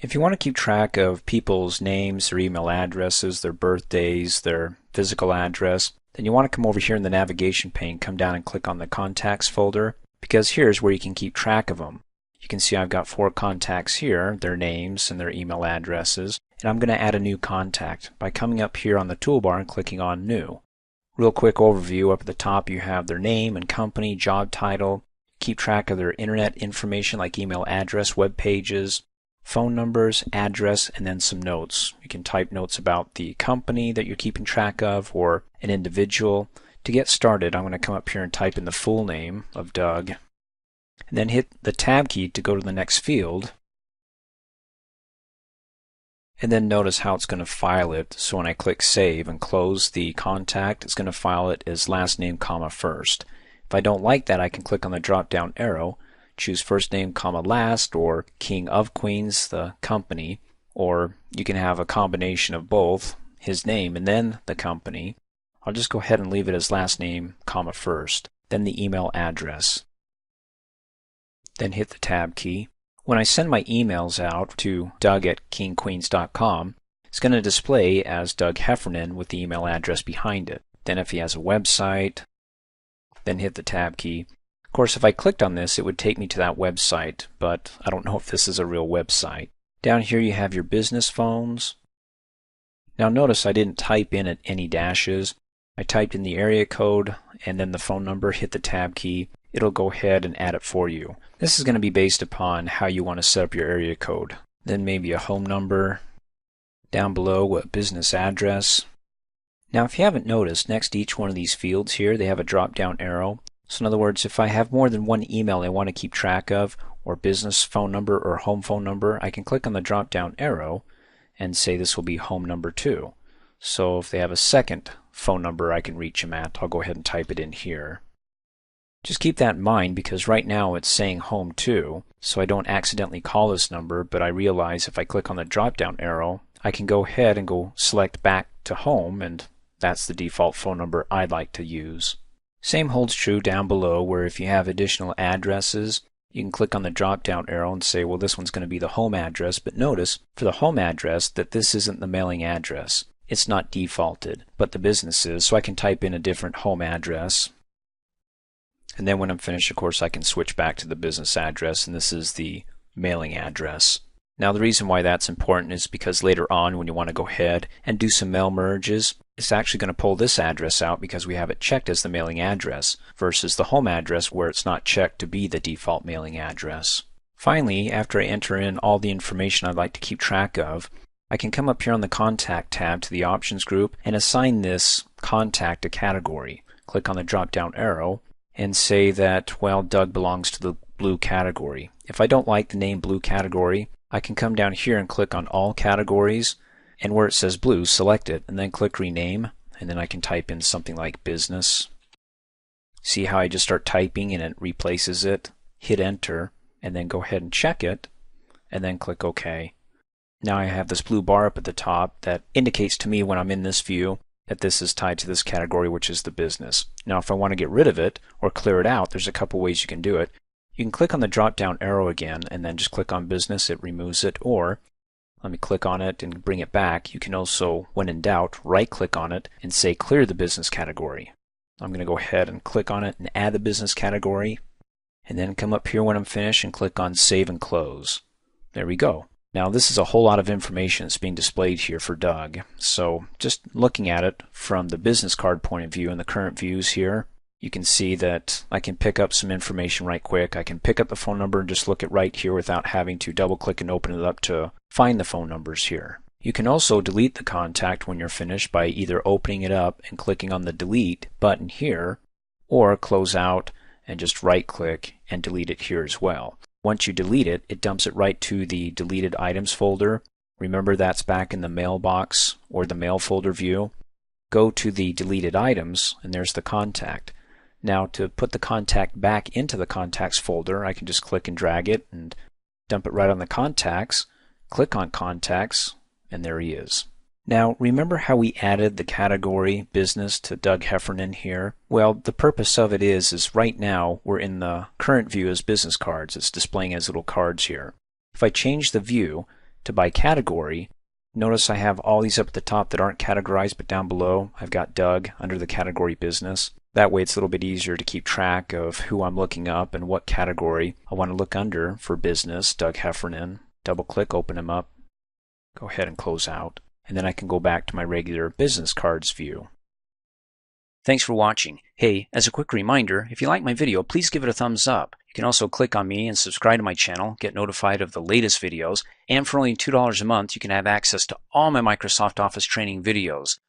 If you want to keep track of people's names, their email addresses, their birthdays, their physical address, then you want to come over here in the navigation pane, come down and click on the contacts folder, because here's where you can keep track of them. You can see I've got 4 contacts here, their names and their email addresses, and I'm going to add a new contact by coming up here on the toolbar and clicking on New. Real quick overview, up at the top you have their name and company, job title, keep track of their internet information like email address, web pages, phone numbers, address, and then some notes. You can type notes about the company that you're keeping track of or an individual. To get started, I'm going to come up here and type in the full name of Doug, and then hit the Tab key to go to the next field. And then notice how it's going to file it. So when I click Save and close the contact, it's going to file it as last name, comma, first. If I don't like that, I can click on the drop-down arrow, choose first name, comma, last, or King of Queens, the company, or you can have a combination of both, his name and then the company. I'll just go ahead and leave it as last name, comma, first, then the email address. Then hit the Tab key. When I send my emails out to doug@kingqueens.com, it's going to display as Doug Heffernan with the email address behind it. Then if he has a website, then hit the Tab key. Of course, if I clicked on this, it would take me to that website, but I don't know if this is a real website. Down here you have your business phones. Now notice I didn't type in any dashes. I typed in the area code and then the phone number, hit the Tab key. It'll go ahead and add it for you. This is going to be based upon how you want to set up your area code. Then maybe a home number. Down below, a business address. Now if you haven't noticed, next to each one of these fields here, they have a drop-down arrow. So in other words, if I have more than one email I want to keep track of, or business phone number or home phone number, I can click on the drop-down arrow and say this will be home number 2. So if they have a second phone number I can reach them at, I'll go ahead and type it in here. Just keep that in mind because right now it's saying home 2, so I don't accidentally call this number, but I realize if I click on the drop-down arrow, I can go ahead and go select back to home, and that's the default phone number I'd like to use. Same holds true down below, where if you have additional addresses, you can click on the drop-down arrow and say, well, this one's going to be the home address, but notice for the home address that this isn't the mailing address. It's not defaulted, but the business is, so I can type in a different home address. And then when I'm finished, of course, I can switch back to the business address, and this is the mailing address. Now the reason why that's important is because later on when you want to go ahead and do some mail merges, it's actually going to pull this address out because we have it checked as the mailing address versus the home address where it's not checked to be the default mailing address. Finally, after I enter in all the information I'd like to keep track of, I can come up here on the Contact tab to the Options group and assign this contact a category. Click on the drop-down arrow and say that, well, Doug belongs to the blue category. If I don't like the name blue category, I can come down here and click on all categories, and where it says blue, select it, and then click rename, and then I can type in something like business. See how I just start typing and it replaces it? Hit enter, and then go ahead and check it, and then click OK. Now I have this blue bar up at the top that indicates to me when I'm in this view that this is tied to this category, which is the business. Now if I want to get rid of it or clear it out, there's a couple ways you can do it. You can click on the drop-down arrow again and then just click on business, it removes it, or let me click on it and bring it back. You can also, when in doubt, right-click on it and say clear the business category. I'm going to go ahead and click on it and add the business category, and then come up here when I'm finished and click on Save and Close. There we go. Now this is a whole lot of information that's being displayed here for Doug. So just looking at it from the business card point of view and the current views here, you can see that I can pick up some information right quick. I can pick up the phone number and just look it right here without having to double click and open it up to find the phone numbers here. You can also delete the contact when you're finished by either opening it up and clicking on the delete button here, or close out and just right click and delete it here as well. Once you delete it, it dumps it right to the deleted items folder. Remember that's back in the mailbox or the mail folder view. Go to the deleted items and there's the contact. Now to put the contact back into the contacts folder, I can just click and drag it and dump it right on the contacts. Click on contacts and there he is. Now remember how we added the category business to Doug Heffernan here? Well, the purpose of it is right now we're in the current view as business cards. It's displaying as little cards here. If I change the view to by category, notice I have all these up at the top that aren't categorized, but down below I've got Doug under the category business. That way it's a little bit easier to keep track of who I'm looking up and what category I want to look under for business, Doug Heffernan. Double click, open him up, go ahead and close out, and then I can go back to my regular business cards view. Thanks for watching. Hey, as a quick reminder, if you like my video, please give it a thumbs up. You can also click on me and subscribe to my channel, get notified of the latest videos, and for only $2 a month, you can have access to all my Microsoft Office training videos.